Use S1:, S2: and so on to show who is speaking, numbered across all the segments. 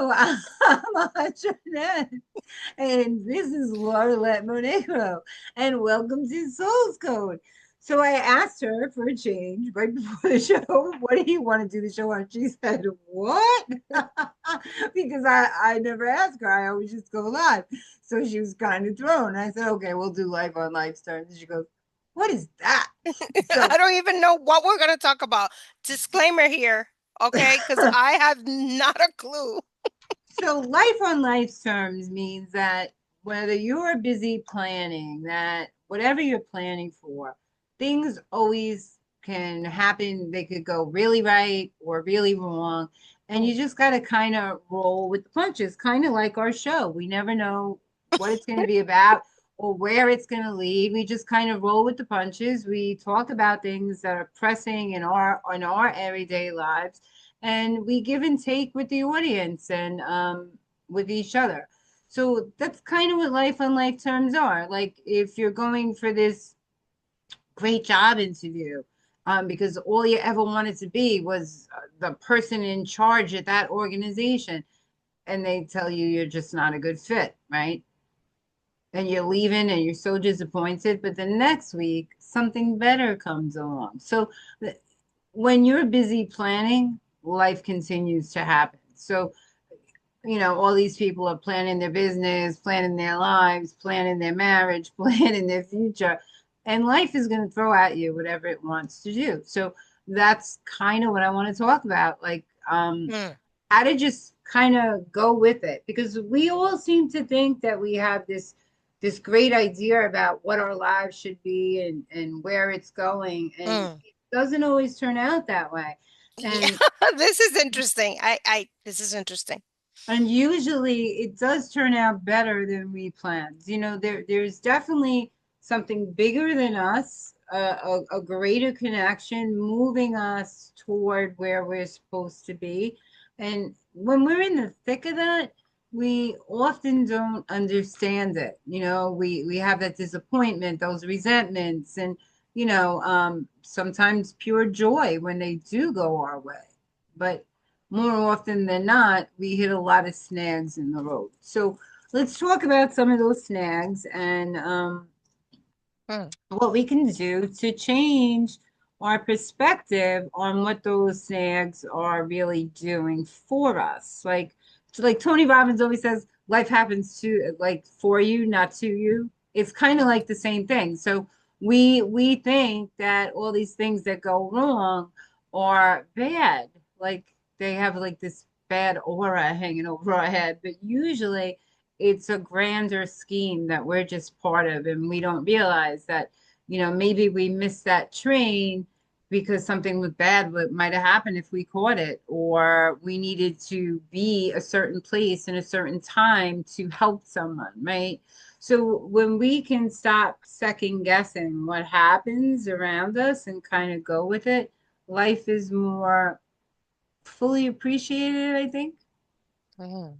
S1: Hello, I'm Andra Annette, and this is Lorilet Monegro, and welcome to Soul's Code. So I asked her for a change right before the show. What do you want to do the show on? She said, "What?" Because I never ask her. I always just go live. So she was kind of thrown. I said, "Okay, we'll do life on life terms." And she goes, "What is that?" So
S2: I don't even know what we're going to talk about. Disclaimer here, okay? Because I have not a clue.
S1: So life on life terms means that whether you're busy planning, that whatever you're planning for, things always can happen. They could go really right or really wrong. And
S2: Mm.
S1: you just got to kind of roll with the punches, kind of like our show. We never know what it's going to be about or where it's going to lead. We just kind of roll with the punches. We talk about things that are pressing in our everyday lives, and we give and take with the audience and with each other. So that's kind of what life on life terms are. Like if you're going for this great job interview, because all you ever wanted to be was the person in charge at that organization, and they tell you you're just not a good fit, right? And you're leaving and you're so disappointed, but the next week something better comes along. So when you're busy planning, life continues to happen. So, all these people are planning their business, planning their lives, planning their marriage, planning their future, and life is going to throw at you whatever it wants to do. So that's kind of what I want to talk about. Like,
S2: Mm.
S1: how to just kind of go with it, because we all seem to think that we have this great idea about what our lives should be and where it's going, and
S2: Mm.
S1: it doesn't always turn out that way.
S2: Yeah,
S1: And
S2: this is interesting. This is interesting.
S1: and usually it does turn out better than we planned. There's definitely something bigger than us, a greater connection moving us toward where we're supposed to be. And when we're in the thick of that, we often don't understand it. We have that disappointment, those resentments, and sometimes pure joy when they do go our way. But more often than not, we hit a lot of snags in the road. So let's talk about some of those snags and
S2: Mm.
S1: what we can do to change our perspective on what those snags are really doing for us. Like Tony Robbins always says, life happens to like for you, not to you. It's kind of like the same thing. So we think that all these things that go wrong are bad, like they have like this bad aura hanging over our head, but usually it's a grander scheme that we're just part of, and we don't realize that maybe we missed that train because something was bad what might have happened if we caught it, or we needed to be a certain place in a certain time to help someone, right? So when we can stop second guessing what happens around us and kind of go with it, life is more fully appreciated, I think.
S2: Mm.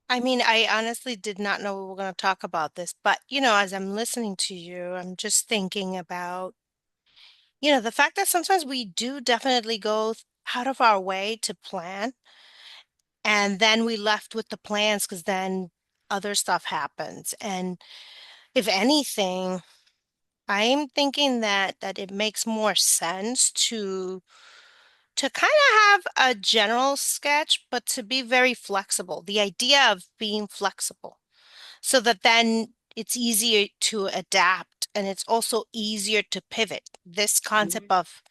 S2: I mean, I honestly did not know we were going to talk about this, but as I'm listening to you, I'm just thinking about, the fact that sometimes we do definitely go out of our way to plan, and then we left with the plans because then other stuff happens. And if anything, I'm thinking that it makes more sense to kind of have a general sketch, but to be very flexible. The idea of being flexible so that then it's easier to adapt and it's also easier to pivot. This concept of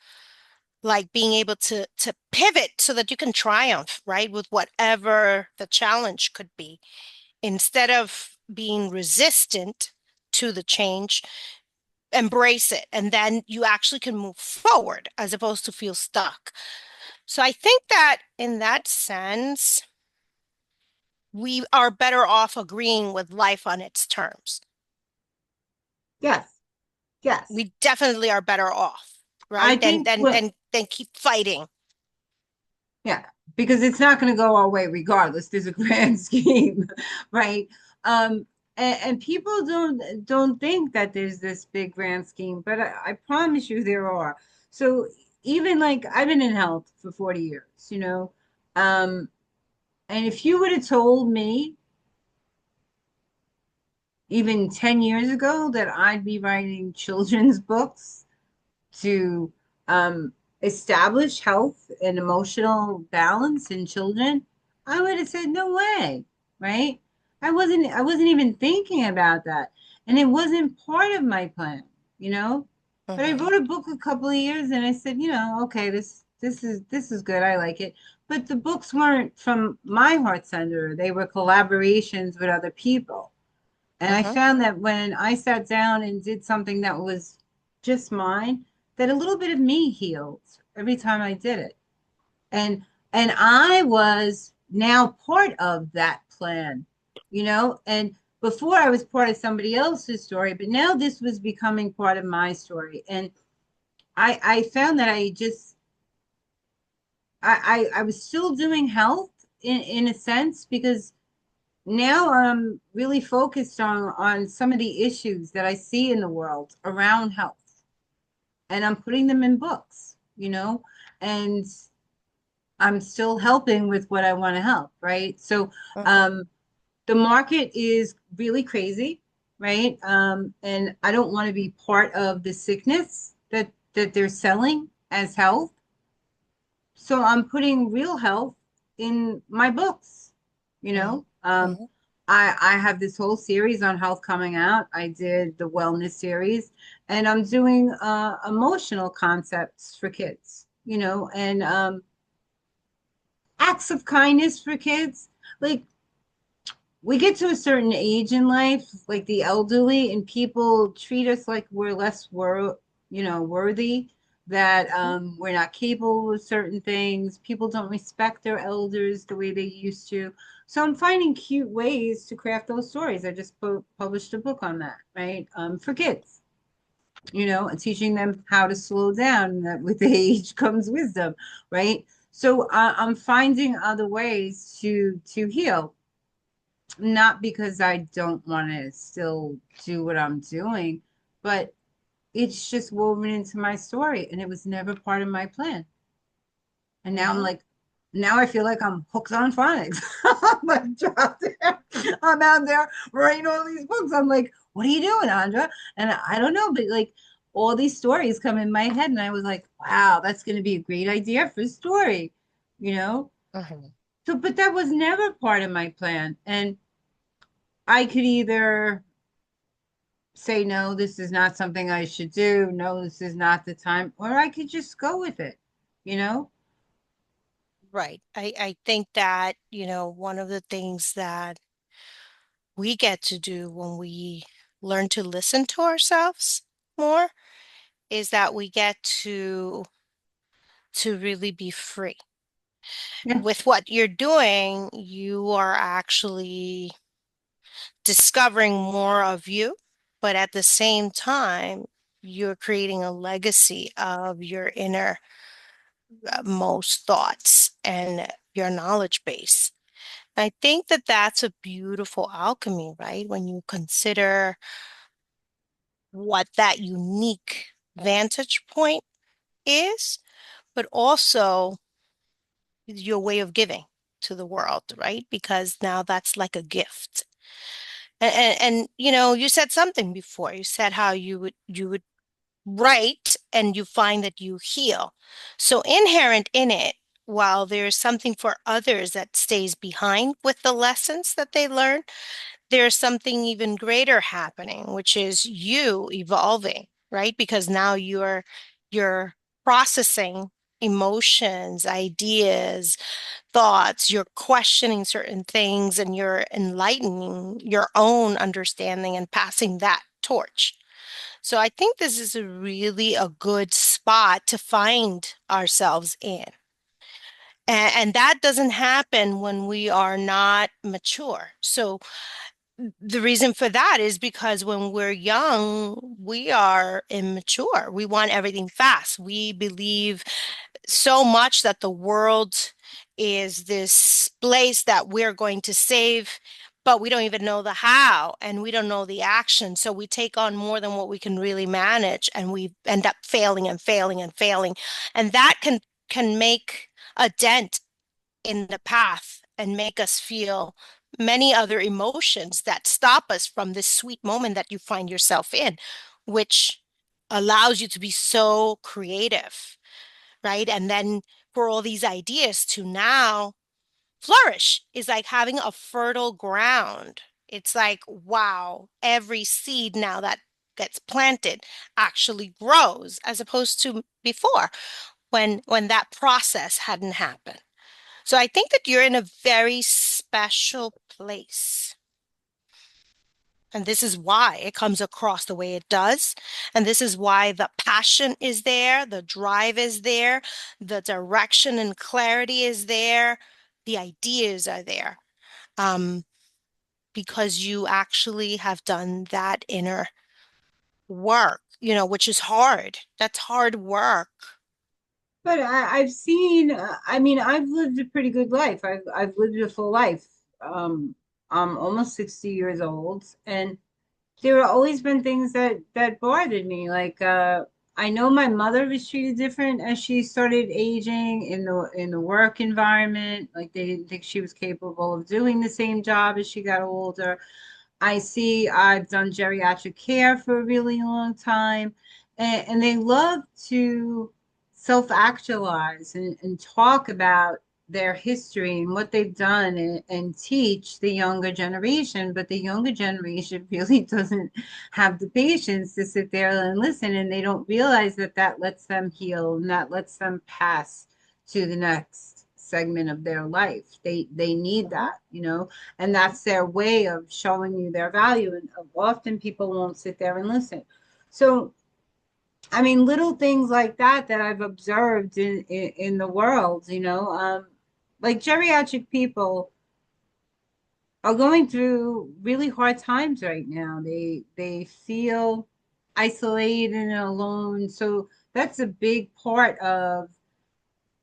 S2: like being able to pivot so that you can triumph, right, with whatever the challenge could be, instead of being resistant to the change, embrace it, and then you actually can move forward as opposed to feel stuck. So I think that in that sense, we are better off agreeing with life on its terms.
S1: Yes, yes.
S2: We definitely are better off,
S1: I
S2: right? Than
S1: think
S2: than
S1: what
S2: than than keep fighting.
S1: Yeah, because it's not going to go our way regardless. There's a grand scheme, right? And people don't think that there's this big grand scheme, but I promise you there are. So even like I've been in health for 40 years, um, And if you would have told me even 10 years ago that I'd be writing children's books to establish health and emotional balance in children, I would have said no way, right? I wasn't even thinking about that. And it wasn't part of my plan, you know? But I
S2: Mm-hmm.
S1: wrote a book a couple of years and I said, okay, this is good. I like it. But the books weren't from my heart center. They were collaborations with other people. And I
S2: Mm-hmm.
S1: found that when I sat down and did something that was just mine, that a little bit of me healed every time I did it. And and I was now part of that plan. And before I was part of somebody else's story, but now this was becoming part of my story. And I found that I was still doing health in a sense because now I'm really focused on some of the issues that I see in the world around health, and I'm putting them in books, and I'm still helping with what I want to help, right? So
S2: Mm-hmm.
S1: um, the market is really crazy, right? And I don't want to be part of the sickness that they're selling as health. So I'm putting real health in my books, you
S2: Mm-hmm.
S1: know. Um,
S2: Mm-hmm.
S1: I have this whole series on health coming out. I did the wellness series, and I'm doing emotional concepts for kids, and acts of kindness for kids. Like we get to a certain age in life, like the elderly, and people treat us like we're less worthy, that we're not capable of certain things. People don't respect their elders the way they used to. So I'm finding cute ways to craft those stories. I just published a book on that, right? For kids, and teaching them how to slow down. And that with age comes wisdom, right? So I'm finding other ways to heal, not because I don't want to still do what I'm doing, but it's just woven into my story and it was never part of my plan. And now I'm
S2: Mm-hmm.
S1: like, now I feel like I'm hooked on phonics. I'm like, dropped there. I'm out there writing all these books. I'm like, what are you doing, Andra? And I don't know, but like all these stories come in my head, and I was like, wow, that's going to be a great idea for a story, you know?
S2: Mm-hmm.
S1: So, but that was never part of my plan. And I could either say, no, this is not something I should do. No, this is not the time. Or I could just go with it, you know?
S2: Right. I think that, one of the things that we get to do when we learn to listen to ourselves more is that we get to really be free.
S1: Yeah.
S2: With what you're doing, you are actually discovering more of you, but at the same time, you're creating a legacy of your inner most thoughts and your knowledge base. I think that that's a beautiful alchemy, right? When you consider what that unique vantage point is, but also your way of giving to the world, right? Because now that's like a gift. And you said something before. You said how you would write and you find that you heal. So inherent in it, while there's something for others that stays behind with the lessons that they learn, there's something even greater happening, which is you evolving, right? Because now you're processing emotions, ideas, thoughts, you're questioning certain things, and you're enlightening your own understanding and passing that torch. So I think this is a good spot to find ourselves in. And that doesn't happen when we are not mature. So the reason for that is because when we're young, we are immature. We want everything fast. We believe so much that the world is this place that we're going to save, but we don't even know the how and we don't know the action. So we take on more than what we can really manage, and we end up failing and failing and failing. And that can make a dent in the path and make us feel many other emotions that stop us from this sweet moment that you find yourself in, which allows you to be so creative, right? And then for all these ideas to now flourish is like having a fertile ground. It's like, wow, every seed now that gets planted actually grows as opposed to before when that process hadn't happened. So I think that you're in a very special place. And this is why it comes across the way it does. And this is why the passion is there, the drive is there, the direction and clarity is there, the ideas are there. Um, because you actually have done that inner work, which is hard. That's hard work.
S1: But I've seen, I mean, I've lived a pretty good life. I've lived a full life. Um, I'm almost 60 years old, and there have always been things that bothered me. Like, I know my mother was treated different as she started aging in the work environment. Like, they didn't think she was capable of doing the same job as she got older. I see I've done geriatric care for a really long time, and they love to self-actualize and talk about their history and what they've done and teach the younger generation. But the younger generation really doesn't have the patience to sit there and listen, and they don't realize that that lets them heal and that lets them pass to the next segment of their life. They need
S2: Mhm.
S1: that, and that's their way of showing you their value. And often people won't sit there and listen. So, I mean, little things like that I've observed in the world, like geriatric people are going through really hard times right now. They feel isolated and alone. So that's a big part of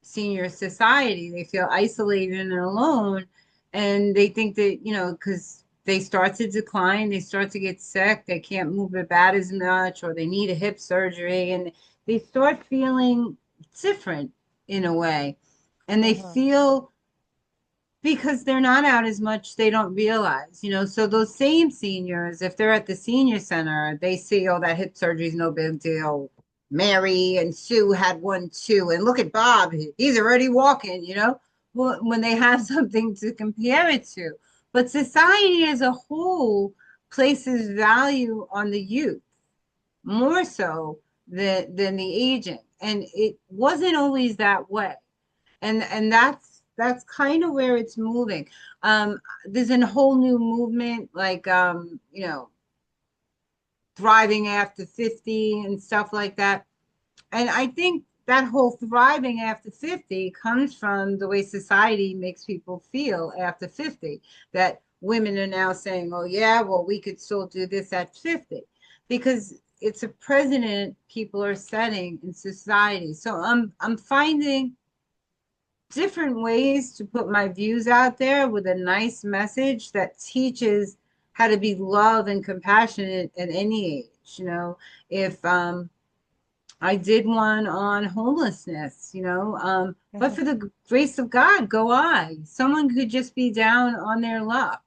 S1: senior society. They feel isolated and alone, and they think that, because they start to decline, they start to get sick, they can't move about as much, or they need a hip surgery, and they start feeling different in a way. And they
S2: Mhm.
S1: feel because they're not out as much, they don't realize, So those same seniors, if they're at the senior center, they see, oh, that hip surgery is no big deal. Mary and Sue had one too. And look at Bob, he's already walking, when they have something to compare it to. But society as a whole places value on the youth more so than the aging. And it wasn't always that way, and that's kind of where it's moving. There's a whole new movement, like, thriving after 50 and stuff like that. And I think that whole thriving after 50 comes from the way society makes people feel after 50, that women are now saying, oh yeah, well, we could still do this at 50, because it's a precedent people are setting in society. So I'm finding different ways to put my views out there with a nice message that teaches how to be love and compassionate at any age. If I did one on homelessness, but
S2: Mhm.
S1: for the grace of God, go I. Someone could just be down on their luck,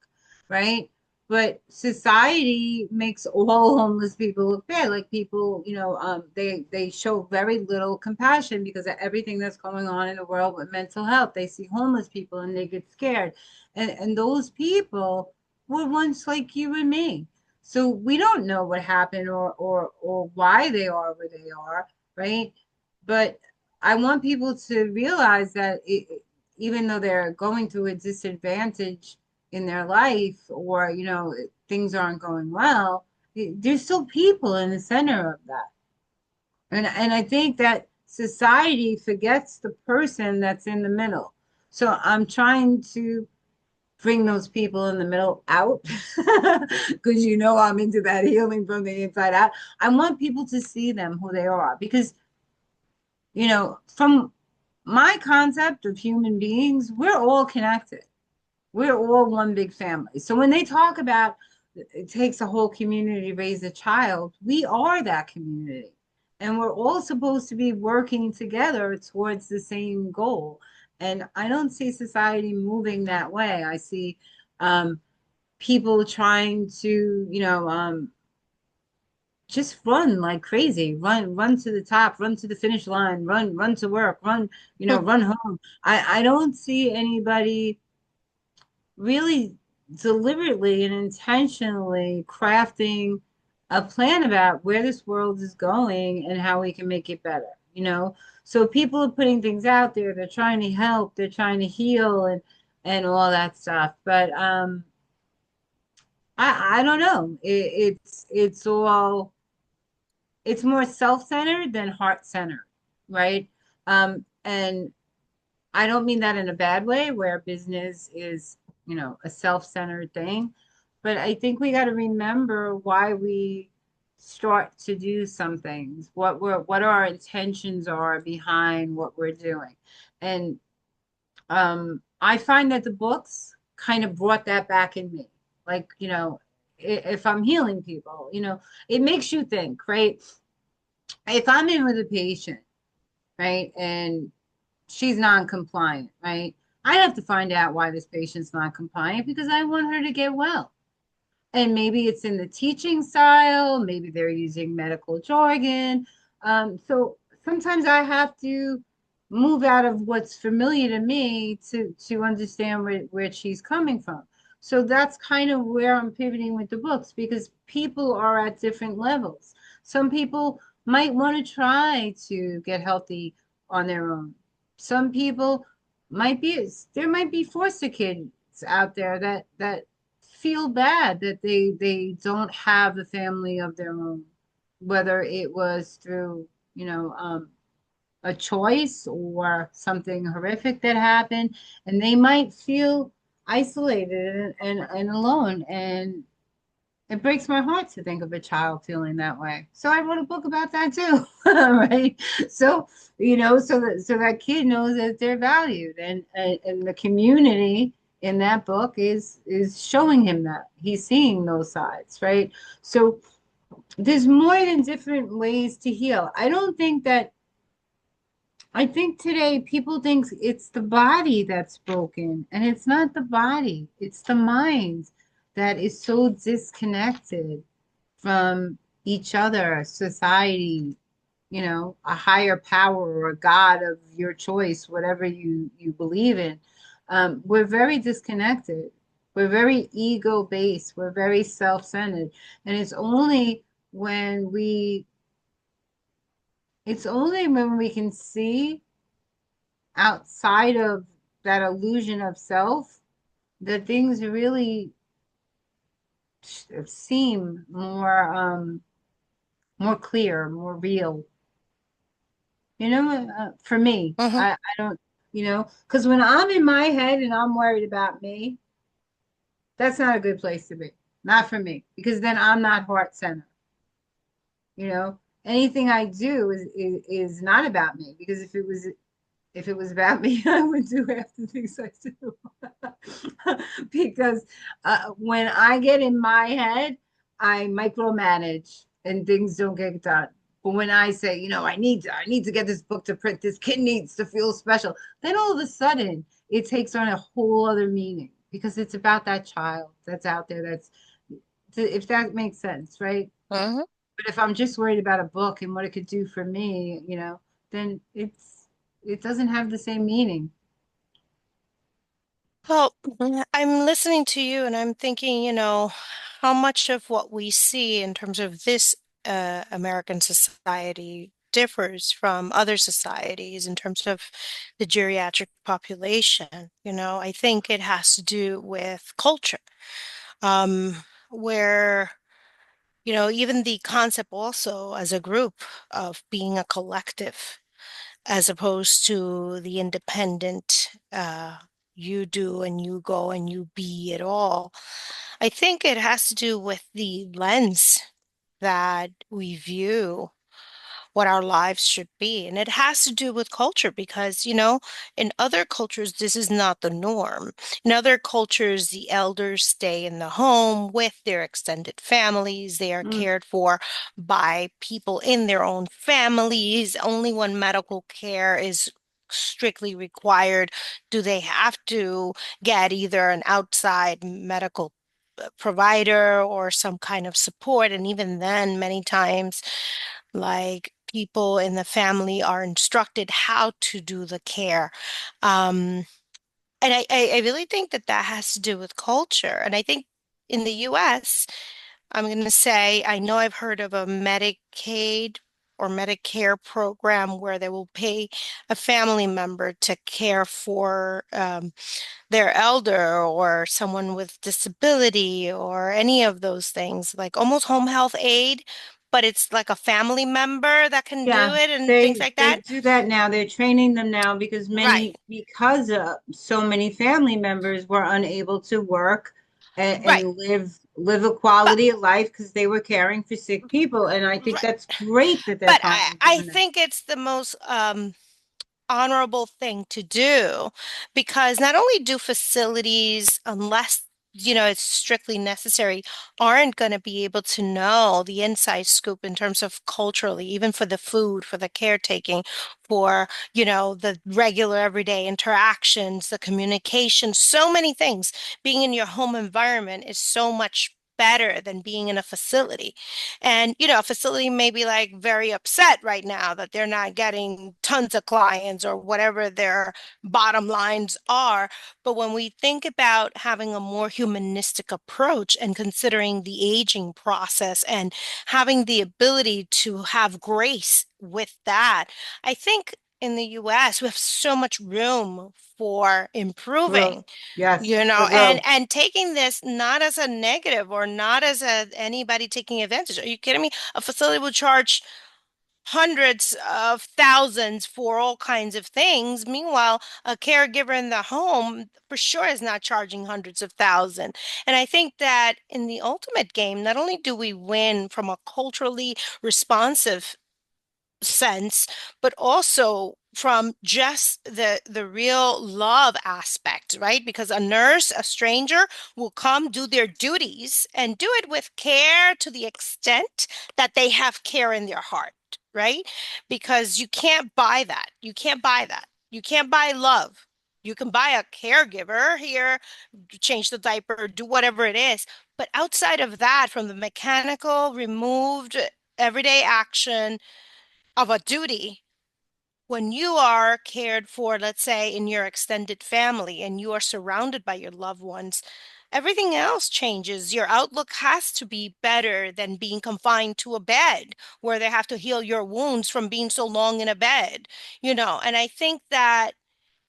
S1: right? But society makes all homeless people look bad. Like, people, they show very little compassion because of everything that's going on in the world with mental health. They see homeless people and they get scared. And those people were once like you and me. So we don't know what happened, or why they are where they are, right? But I want people to realize that even though they're going through a disadvantage in their life, or things aren't going well, there's still people in the center of that. And I think that society forgets the person that's in the middle. So I'm trying to bring those people in the middle out, because I'm into that healing from the inside out. I want people to see them who they are, because from my concept of human beings, we're all connected. We're all one big family. So when they talk about it takes a whole community to raise a child, we are that community. And we're all supposed to be working together towards the same goal. And I don't see society moving that way. I see um, people trying to, just run like crazy, run to the top, run to the finish line, run to work, run, run home. I don't see anybody really deliberately and intentionally crafting a plan about where this world is going and how we can make it better. So people are putting things out there, they're trying to help, they're trying to heal and all that stuff. But I don't know. It's more self-centered than heart-centered, right? And I don't mean that in a bad way where business is, a self-centered thing, but I think we got to remember why we start to do some things, what our intentions are behind what we're doing. And I find that the books kind of brought that back in me. Like, if I'm healing people, it makes you think, right? If I'm in with a patient, right, and she's non-compliant, right? I have to find out why this patient's non-compliant because I want her to get well. And maybe it's in the teaching style, maybe they're using medical jargon. So sometimes I have to move out of what's familiar to me to understand where she's coming from. So that's kind of where I'm pivoting with the books because people are at different levels. Some people might want to try to get healthy on their own. Some people there might be foster kids out there that feel bad that they don't have a family of their own, whether it was through, a choice or something horrific that happened, and they might feel isolated and alone. And it breaks my heart to think of a child feeling that way. So I wrote a book about that too, right? So, so that kid knows that they're valued, and the community in that book is showing him that he's seeing those sides, right? So there's more than different ways to heal. I think today people think it's the body that's broken, and it's not the body. It's the mind that is so disconnected from each other, society, a higher power or a God of your choice, whatever you believe in. We're very disconnected. We're very ego based. We're very self-centered. And when we, it's only when we can see outside of that illusion of self that things really seem more clear, more real. For me,
S2: Mhm.
S1: I don't, because when I'm in my head and I'm worried about me, that's not a good place to be. Not for me, because then I'm not heart centered. Anything I do is not about me, because if it was about me, I would do half the things I do. Because when I get in my head, I micromanage and things don't get done. But when I say, I need to get this book to print, this kid needs to feel special, then all of a sudden it takes on a whole other meaning because it's about that child that's out there. If that makes sense, right?
S2: Mhm.
S1: But if I'm just worried about a book and what it could do for me, then it doesn't have the same meaning.
S2: Well, I'm listening to you and I'm thinking, how much of what we see in terms of this American society differs from other societies in terms of the geriatric population. I think it has to do with culture, where, even the concept also as a group of being a collective as opposed to the independent, you do and you go and you be it all. I think it has to do with the lens that we view what our lives should be. And it has to do with culture because, in other cultures, this is not the norm. In other cultures, the elders stay in the home with their extended families. They are
S1: Mm,
S2: cared for by people in their own families. Only when medical care is strictly required? Do they have to get either an outside medical provider or some kind of support? And even then, many times, like people in the family are instructed how to do the care. Um, and I really think that that has to do with culture. And I think in the US, I'm going to say, I know I've heard of a Medicaid or Medicare program where they will pay a family member to care for their elder or someone with disability or any of those things, like almost home health aid, but it's like a family member that can do
S1: Yeah,
S2: it and things like
S1: they
S2: that.
S1: do that now. They're training them now because
S2: Right,
S1: so many family members were unable to work
S2: right.
S1: and live a
S2: But
S1: quality of life because they were caring for sick people. And I think
S2: right.
S1: that's great that they're
S2: But I,
S1: finally
S2: I
S1: doing that.
S2: think it's the most honorable thing to do because not only do facilities, unless it's strictly necessary, aren't going to be able to know the inside scoop in terms of culturally, even for the food, for the caretaking, for the regular everyday interactions, the communication, so many things. Being in your home environment is so much better than being in a facility. And, a facility may be like very upset right now that they're not getting tons of clients or whatever their bottom lines are. But when we think about having a more humanistic approach and considering the aging process and having the ability to have grace with that, I think in the US, we have so much room for
S1: Growth.
S2: improving,
S1: Yes, for
S2: and
S1: growth.
S2: taking this not as a negative or not as a anybody taking advantage. Are you kidding me? A facility will charge hundreds of thousands for all kinds of things. Meanwhile, a caregiver in the home for sure is not charging hundreds of thousands. And I think that in the ultimate game, not only do we win from a culturally responsive sense, but also from just the real love aspect, right? Because a nurse, a stranger will come do their duties and do it with care to the extent that they have care in their heart, right? Because you can't buy that. You can't buy that. You can't buy love. You can buy a caregiver here, change the diaper, do whatever it is. But outside of that, from the mechanical, removed, everyday action, of a duty, when you are cared for, let's say in your extended family and you are surrounded by your loved ones, everything else changes. Your outlook has to be better than being confined to a bed where they have to heal your wounds from being so long in a bed, and I think that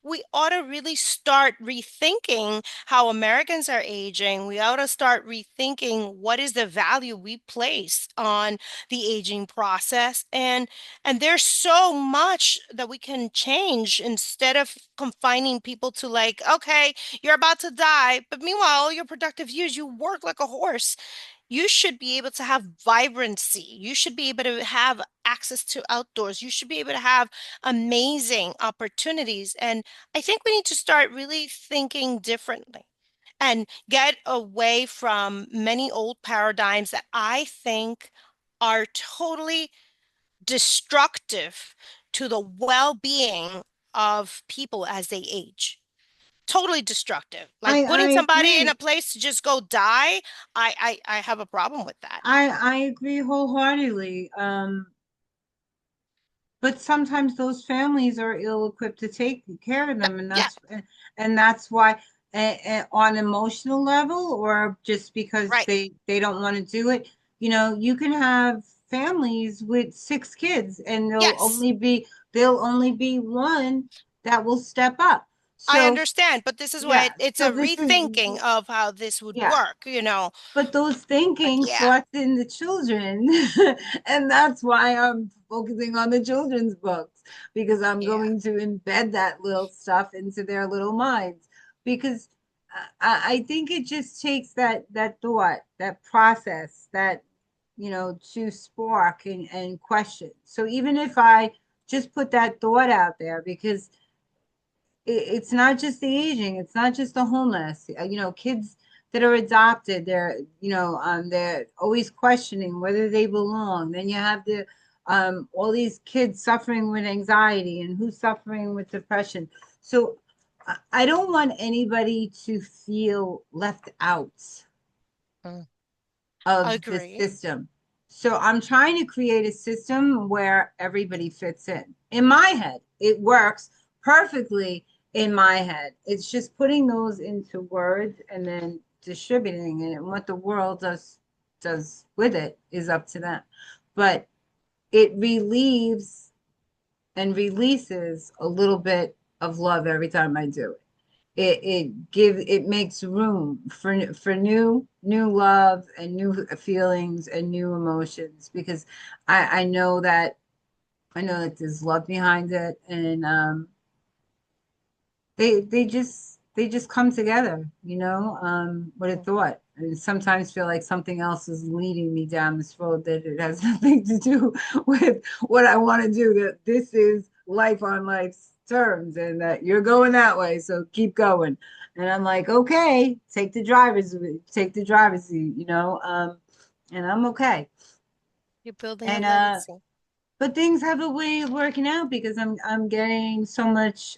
S2: we ought to really start rethinking how Americans are aging. We ought to start rethinking what is the value we place on the aging process. And there's so much that we can change instead of confining people to like, okay, you're about to die, but meanwhile, all your productive years, you work like a horse. You should be able to have vibrancy. You should be able to have access to outdoors. You should be able to have amazing opportunities. And I think we need to start really thinking differently and get away from many old paradigms that I think are totally destructive to the well-being of people as they age. Totally destructive. Like
S1: I
S2: putting somebody in a
S1: agree.
S2: place to just go die. I have a problem with that.
S1: I agree wholeheartedly. But sometimes those families are ill-equipped to take care of them,
S2: Yeah,
S1: and that's why on emotional level or just because
S2: right.
S1: they don't want to do it, you can have families with six kids and
S2: Yes,
S1: there'll only be one that will step up.
S2: I
S1: So
S2: understand, but this is why
S1: yeah,
S2: it's
S1: so
S2: a
S1: this is
S2: rethinking of how this would
S1: yeah.
S2: work.
S1: But those
S2: But
S1: thinking
S2: yeah,
S1: starts in the children. And that's why I'm focusing on the children's books because I'm
S2: yeah,
S1: going to embed that little stuff into their little minds. Because I think it just takes that thought, that process, to spark and question. So even if I just put that thought out there, because it's not just the aging, it's not just the homeless. Kids that are adopted, they're always questioning whether they belong. Then you have the all these kids suffering with anxiety and who's suffering with depression. So I don't want anybody to feel left out
S2: Mm.
S1: of the
S2: Agree.
S1: system. So I'm trying to create a system where everybody fits in. In my head, it works perfectly in my head. It's just putting those into words and then distributing it. And what the world does with it is up to them. But it relieves and releases a little bit of love every time I do it. It makes room for new love and new feelings and new emotions because I know that there's love behind it and they just come together, with a
S2: Mm.
S1: thought. And sometimes feel like something else is leading me down this road that it has nothing to do with what I want to do, that this is life on life's terms and that you're going that way, so keep going. And I'm like, okay, take the driver's seat, and I'm okay.
S2: You're building a
S1: And
S2: legacy.
S1: but things have a way of working out because I'm getting so much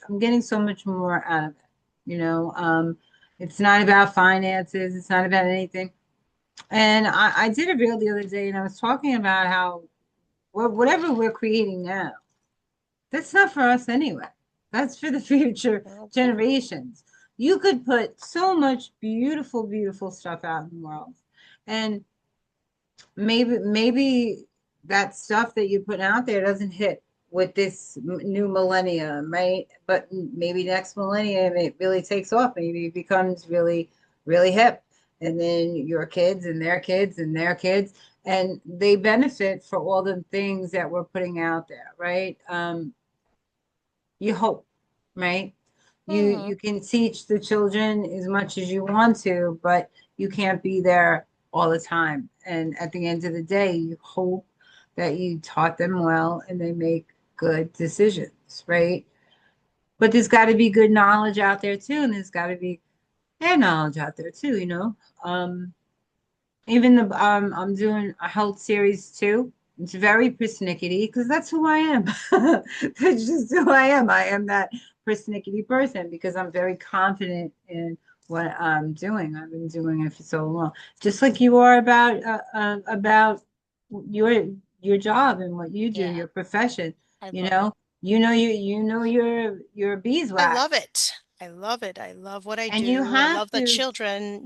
S1: more out of it. It's not about finances, it's not about anything. And I did a reel the other day and I was talking about how whatever we're creating now, that's not for us anyway. That's for the future
S2: Okay.
S1: generations. You could put so much beautiful, beautiful stuff out in the world. And maybe that stuff that you put out there doesn't hit with this new millennium, right? But maybe next millennium it really takes off. Maybe it becomes really, really hip. And then your kids and their kids and their kids, and they benefit for all the things that we're putting out there, right? You hope, right? You
S2: Hmm.
S1: can teach the children as much as you want to, but you can't be there all the time. And at the end of the day, you hope that you taught them well and they make good decisions, right? But there's got to be good knowledge out there too, and there's got to be bad knowledge out there too. Um, Even I'm doing a health series too. It's very persnickety because that's who I am. That's just who I am. I am that persnickety person because I'm very confident in what I'm doing. I've been doing it for so long, just like you are about your your job and what you do,
S2: Yeah,
S1: your profession.
S2: I
S1: You
S2: love it.
S1: know, your
S2: I love
S1: beeswax,
S2: it. I love it. I love what I
S1: and you
S2: do. I
S1: have
S2: love the
S1: to.
S2: children,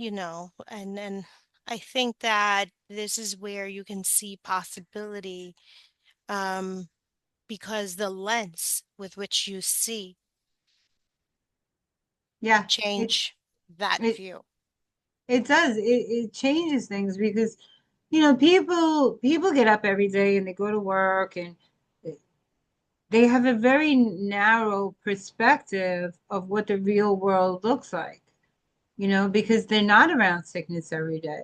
S2: and I think that this is where you can see possibility, um, because the lens with which you see
S1: Yeah, it
S2: change that
S1: it
S2: view.
S1: It does. It changes things because, people get up every day and they go to work and they have a very narrow perspective of what the real world looks like, because they're not around sickness every day.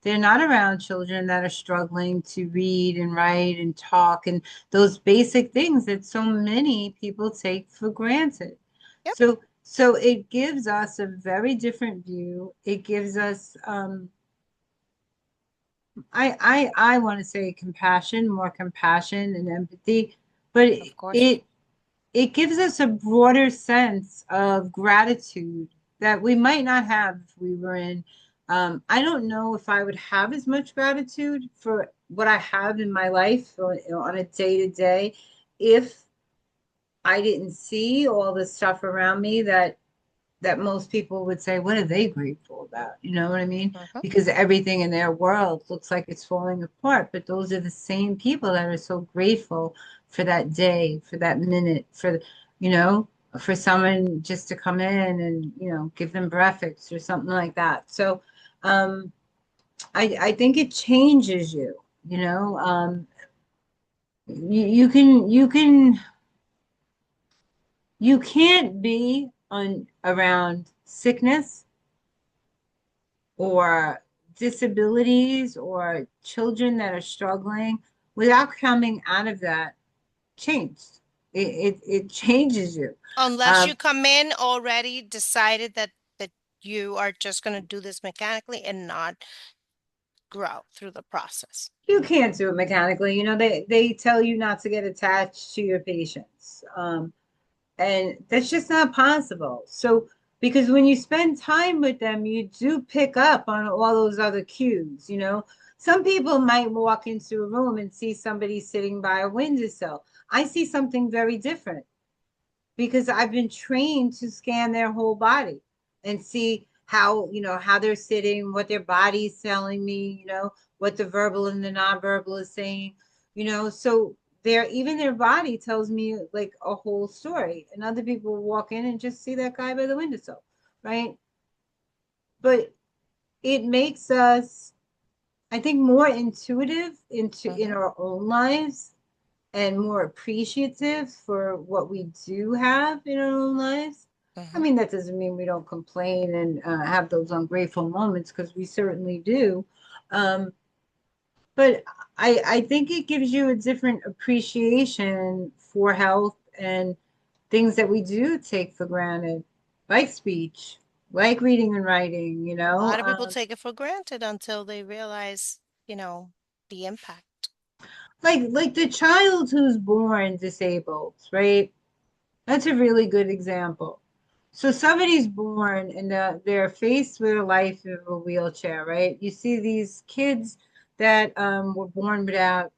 S1: They're not around children that are struggling to read and write and talk and those basic things that so many people take for granted.
S2: Yep,
S1: So it gives us a very different view. It gives us I want to say compassion, more compassion and empathy, but
S2: of course.
S1: it gives us a broader sense of gratitude that we might not have if we were in. I don't know if I would have as much gratitude for what I have in my life on a day to day if I didn't see all the stuff around me that most people would say, what are they grateful about? You know what I mean?
S2: Hmm.
S1: Because everything in their world looks like it's falling apart. But those are the same people that are so grateful for that day, for that minute, you know, for someone just to come in and, give them breakfast or something like that. So I think it changes you, you know. You can't be on around sickness or disabilities or children that are struggling without coming out of that changed. It changes you.
S2: Unless you
S1: Um,
S2: come in already decided that you are just going to do this mechanically and not grow through the process.
S1: You can't do it mechanically. They tell you not to get attached to your patients. And that's just not possible. So, because when you spend time with them, you do pick up on all those other cues. Some people might walk into a room and see somebody sitting by a windowsill. I see something very different because I've been trained to scan their whole body and see how they're sitting, what their body's telling me, what the verbal and the nonverbal is saying, so even their body tells me like a whole story. And other people walk in and just see that guy by the windowsill, right? But it makes us, I think, more intuitive in
S2: Mm-hmm.
S1: our own lives and more appreciative for what we do have in our own lives. I
S2: Mm-hmm.
S1: mean, that doesn't mean we don't complain and have those ungrateful moments because we certainly do. Um, but I think it gives you a different appreciation for health and things that we do take for granted, like speech, like reading and writing,
S2: A lot of people take it for granted until they realize, you know, the impact.
S1: like the child who's born disabled, right? That's a really good example. So somebody's born and they're faced with a life in a wheelchair, right? You see these kids that were born without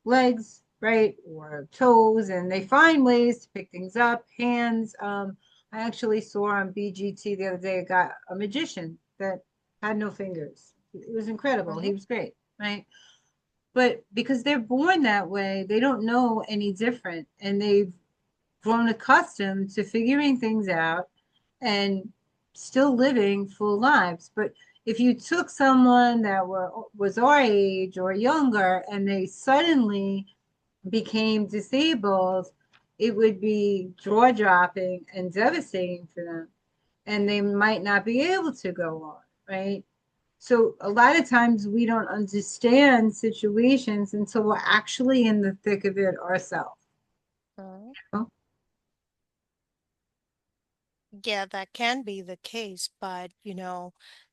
S1: legs, right, or toes, and they find ways to pick things up, hands. I actually saw on BGT the other day a magician that had no fingers. It was incredible.
S2: Mm-hmm.
S1: He was great, right? But because they're born that way, they don't know any different, and they've grown accustomed to figuring things out and still living full lives. But if you took someone that was our age or younger and they suddenly became disabled, it would be jaw dropping and devastating for them. And they might not be able to go on, right? So a lot of times we don't understand situations until we're actually in the thick of it ourselves.
S2: Yeah, that can be the case, but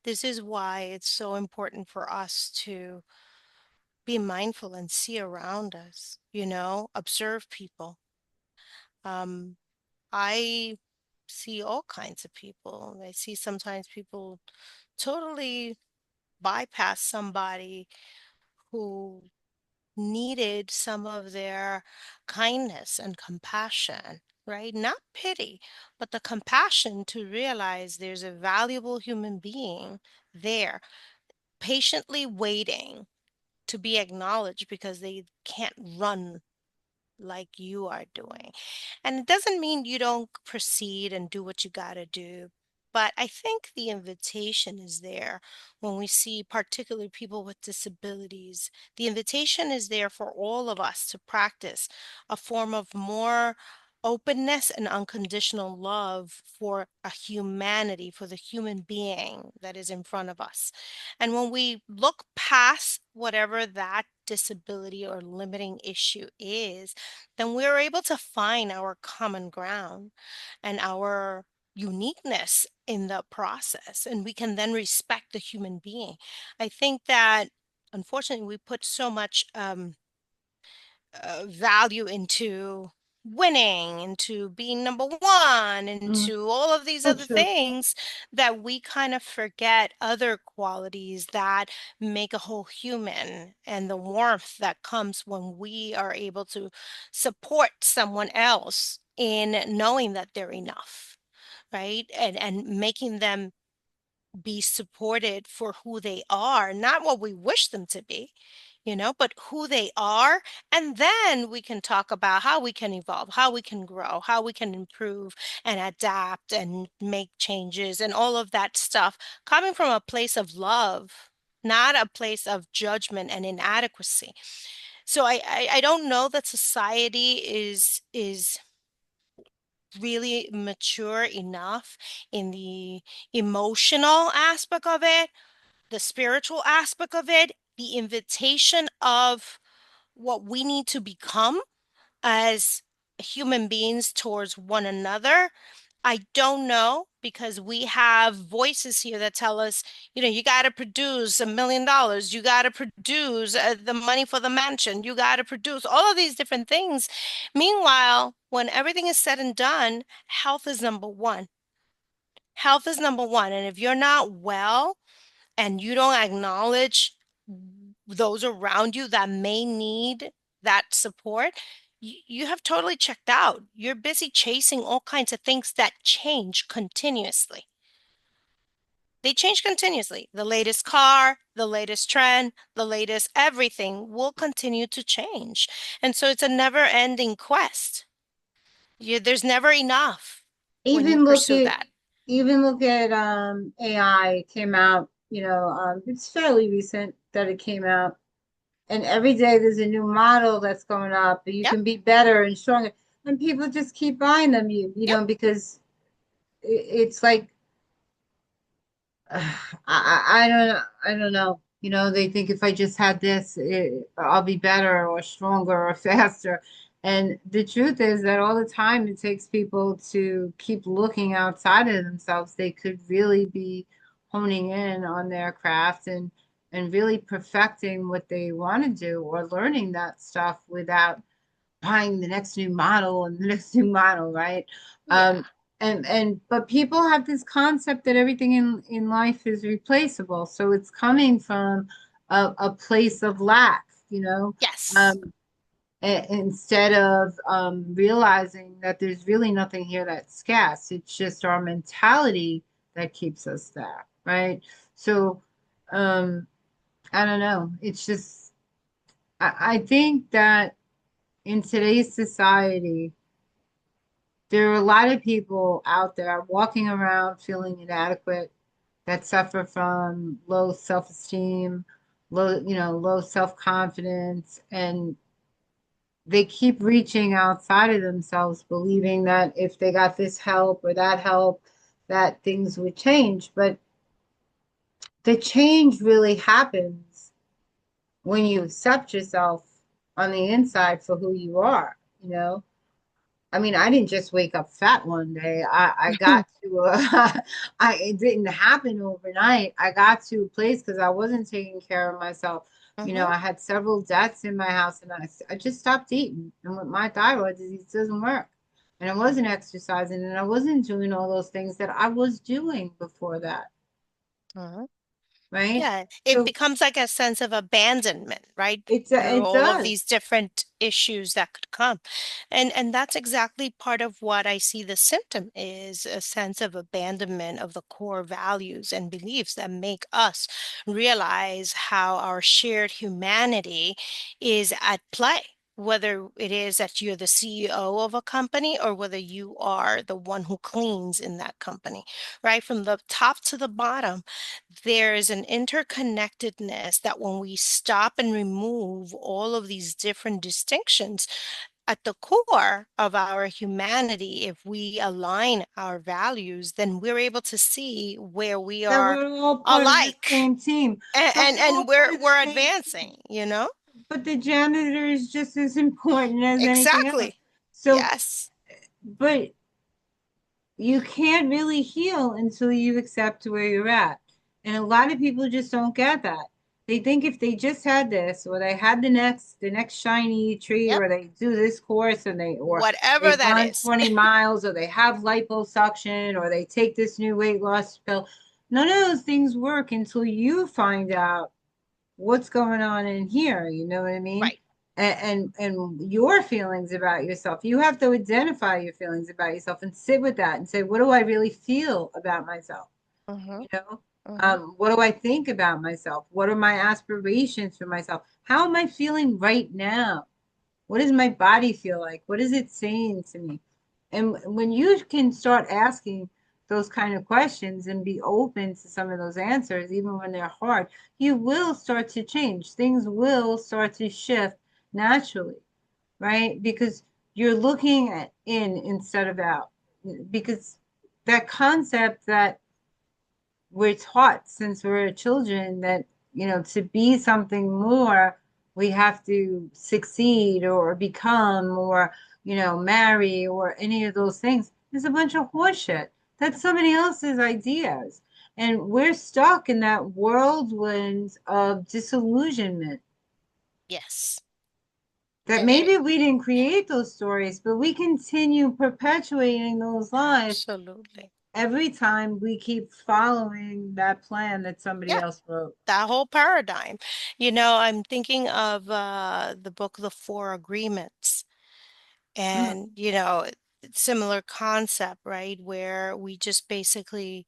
S2: this is why it's so important for us to be mindful and see around us, observe people. Um, I see all kinds of people. I see sometimes people totally bypass somebody who needed some of their kindness and compassion, right? Not pity, but the compassion to realize there's a valuable human being there, patiently waiting to be acknowledged because they can't run like you are doing. And it doesn't mean you don't proceed and do what you got to do. But I think the invitation is there when we see particularly people with disabilities. The invitation is there for all of us to practice a form of more openness and unconditional love for a humanity, for the human being that is in front of us. And when we look past whatever that disability or limiting issue is, then we're able to find our common ground and our uniqueness in the process. And we can then respect the human being. I think that unfortunately we put so much value into winning, into being number one,
S1: Mm,
S2: into all of these
S1: so
S2: other
S1: true.
S2: things that we kind of forget other qualities that make a whole human and the warmth that comes when we are able to support someone else in knowing that they're enough, right? And making them be supported for who they are, not what we wish them to be, but who they are. And then we can talk about how we can evolve, how we can grow, how we can improve and adapt and make changes and all of that stuff coming from a place of love, not a place of judgment and inadequacy. So I don't know that society is really mature enough in the emotional aspect of it, the spiritual aspect of it, the invitation of what we need to become as human beings towards one another I don't know because we have voices here that tell us, you got to produce $1 million. You got to produce the money for the mansion. You got to produce all of these different things. Meanwhile, when everything is said and done, health is number one. Health is number one. And if you're not well and you don't acknowledge those around you that may need that support, you have totally checked out. You're busy chasing all kinds of things that change continuously. They change continuously. The latest car, the latest trend, the latest everything will continue to change. And so it's a never ending quest. There's never enough when you
S1: Even look
S2: pursue
S1: at
S2: that.
S1: AI came out, it's fairly recent that it came out. And every day there's a new model that's going up. You
S2: Yep,
S1: can be better and stronger. And people just keep buying them,
S2: yep.
S1: because it's like I don't know. They think if I just had this, I'll be better or stronger or faster. And the truth is that all the time it takes people to keep looking outside of themselves. They could really be honing in on their craft and really perfecting what they want to do or learning that stuff without buying the next new model and the next new model, right?
S2: Yeah.
S1: Um, but people have this concept that everything in life is replaceable. So it's coming from a place of lack,
S2: Yes.
S1: um, instead of realizing that there's really nothing here that's scarce. It's just our mentality that keeps us there, right? So um, I don't know. It's just I think that in today's society, there are a lot of people out there walking around feeling inadequate that suffer from low self-esteem, low self-confidence, and they keep reaching outside of themselves, believing that if they got this help or that help, that things would change. But the change really happens when you accept yourself on the inside for who you are, you know? I mean, I didn't just wake up fat one day. I got to it didn't happen overnight. I got to a place because I wasn't taking care of myself.
S2: Mm-hmm.
S1: I had several deaths in my house and I just stopped eating. And with my thyroid disease, it doesn't work. And I wasn't exercising and I wasn't doing all those things that I was doing before that, right?
S2: Yeah, it
S1: So
S2: becomes like a sense of abandonment, right? Through
S1: it
S2: all of these
S1: does.
S2: different issues that could come. And that's exactly part of what I see the symptom is a sense of abandonment of the core values and beliefs that make us realize how our shared humanity is at play. Whether it is that you're the CEO of a company or whether you are the one who cleans in that company, right? From the top to the bottom, there's an interconnectedness that when we stop and remove all of these different distinctions at the core of our humanity, if we align our values, then we're able to see where we
S1: That
S2: are
S1: we're all part of the
S2: alike
S1: same team.
S2: and
S1: But
S2: and,
S1: we're all
S2: and
S1: part
S2: we're
S1: of the
S2: we're
S1: same
S2: advancing,
S1: team.
S2: you know?
S1: But the janitor is just as important as anything else.
S2: Exactly.
S1: So,
S2: Yes.
S1: but you can't really heal until you accept where you're at. And a lot of people just don't get that. They think if they just had this, or they had the next shiny tree,
S2: Yep.
S1: or they do this course and they
S2: Whatever that
S1: run
S2: is.
S1: 20 miles, or they have liposuction, or they take this new weight loss pill. None of those things work until you find out what's going on in here, you know what I mean?
S2: Right.
S1: And your feelings about yourself. You have to identify your feelings about yourself and sit with that and say, what do I really feel about myself?
S2: Mm-hmm.
S1: You know,
S2: Mm-hmm.
S1: what do I think about myself? What are my aspirations for myself? How am I feeling right now? What does my body feel like? What is it saying to me? And when you can start asking those kind of questions and be open to some of those answers, even when they're hard, you will start to change. Things will start to shift naturally, right? Because you're looking at in instead of out. Because that concept that we're taught since we're children that, to be something more, we have to succeed or become or, marry or any of those things. is a bunch of horseshit. That's somebody else's ideas. And we're stuck in that whirlwind of disillusionment
S2: Yes.
S1: that maybe we didn't create those stories, but we continue perpetuating those lies
S2: Absolutely.
S1: every time we keep following that plan that somebody
S2: Yeah,
S1: else wrote.
S2: that whole paradigm. I'm thinking of the book The Four Agreements.
S1: Mm.
S2: And, similar concept, right? Where we just basically,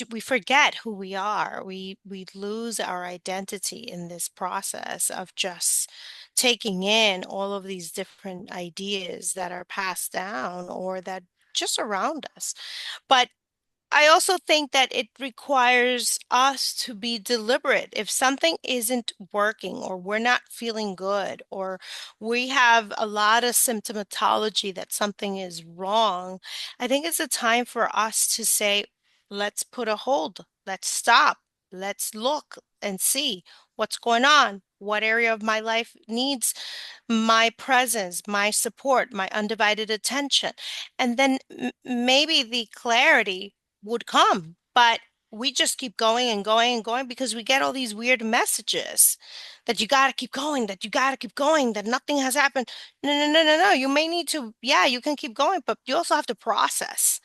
S2: we forget who we are. We lose our identity in this process of just taking in all of these different ideas that are passed down or that just around us. But I also think that it requires us to be deliberate. If something isn't working, or we're not feeling good, or we have a lot of symptomatology that something is wrong, I think it's a time for us to say, let's put a hold, let's stop, let's look and see what's going on. What area of my life needs my presence, my support, my undivided attention? And then maybe the clarity would come. But we just keep going and going and going because we get all these weird messages that you got to keep going, that you got to keep going, that nothing has happened. No, no, no, no, no. You may need to, yeah, you can keep going, but you also have to process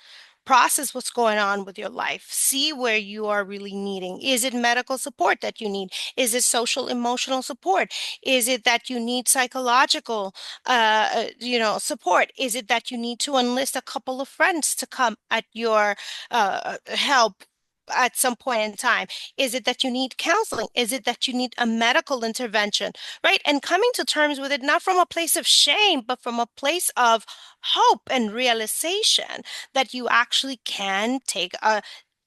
S2: what's going on with your life. See where you are really needing. Is it medical support that you need? Is it social emotional support? Is it that you need psychological, support? Is it that you need to enlist a couple of friends to come at your help at some point in time? Is it that you need counseling? Is it that you need a medical intervention? Right? And coming to terms with it, not from a place of shame, but from a place of hope and realization that you actually can take a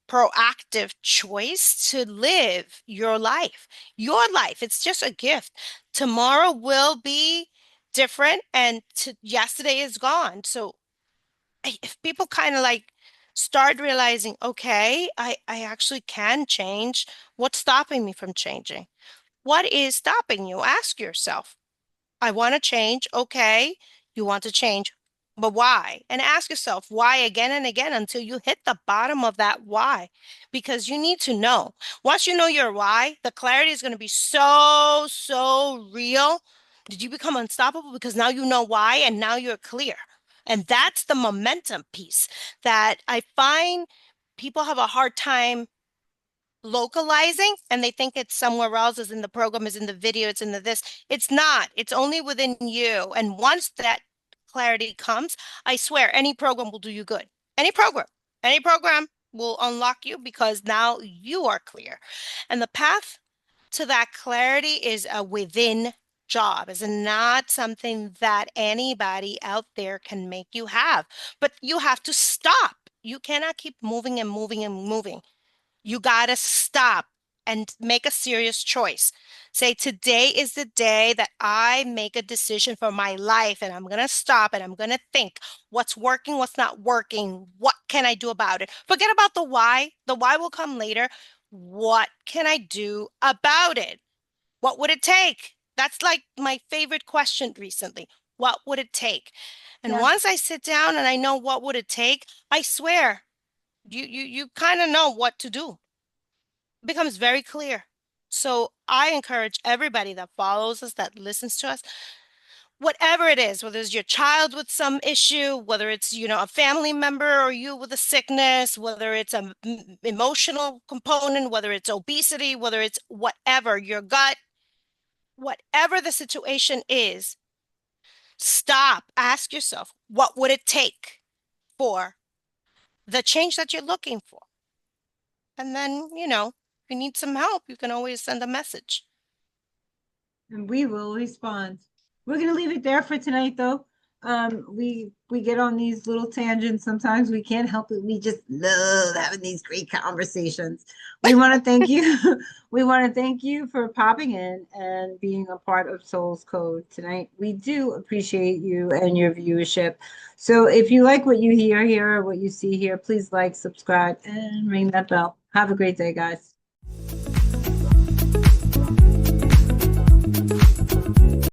S2: proactive choice to live your life. Your life, it's just a gift. Tomorrow will be different, and yesterday is gone. So if people kind of like start realizing, okay, I actually can change, what's stopping me from changing? What is stopping you? Ask yourself. I want to change. Okay, you want to change, but why? And ask yourself why again and again until you hit the bottom of that why. Because you need to know. Once you know your why, the clarity is going to be so, so real. Did you become unstoppable? Because now you know why and now you're clear. And that's the momentum piece that I find people have a hard time localizing, and they think it's somewhere else, is in the program, is in the video, it's in the this. It's not. It's only within you. And once that clarity comes, I swear any program will do you good. Any program will unlock you because now you are clear. And the path to that clarity is a within job, is not something that anybody out there can make you have. But you have to stop. You cannot keep moving and moving and moving. You got to stop and make a serious choice. Say, today is the day that I make a decision for my life, and I'm going to stop and I'm going to think what's working, what's not working, what can I do about it? Forget about the why. The why will come later. What can I do about it? What would it take? That's like my favorite question recently. What would it take? And
S1: Yeah.
S2: once I sit down and I know what would it take, I swear you kind of know what to do. It becomes very clear. So I encourage everybody that follows us, that listens to us, whatever it is, whether it's your child with some issue, whether it's, a family member or you with a sickness, whether it's a emotional component, whether it's obesity, whether it's whatever, your gut, whatever the situation is, stop, ask yourself, what would it take for the change that you're looking for? And then, if you need some help, you can always send a message.
S1: And we will respond. We're gonna leave it there for tonight, though. We get on these little tangents sometimes. We can't help it. We just love having these great conversations. We want to thank you. We want to thank you for popping in and being a part of Soul's Code tonight. We do appreciate you and your viewership. So if you like what you hear here or what you see here, please like, subscribe, and ring that bell. Have a great day, guys.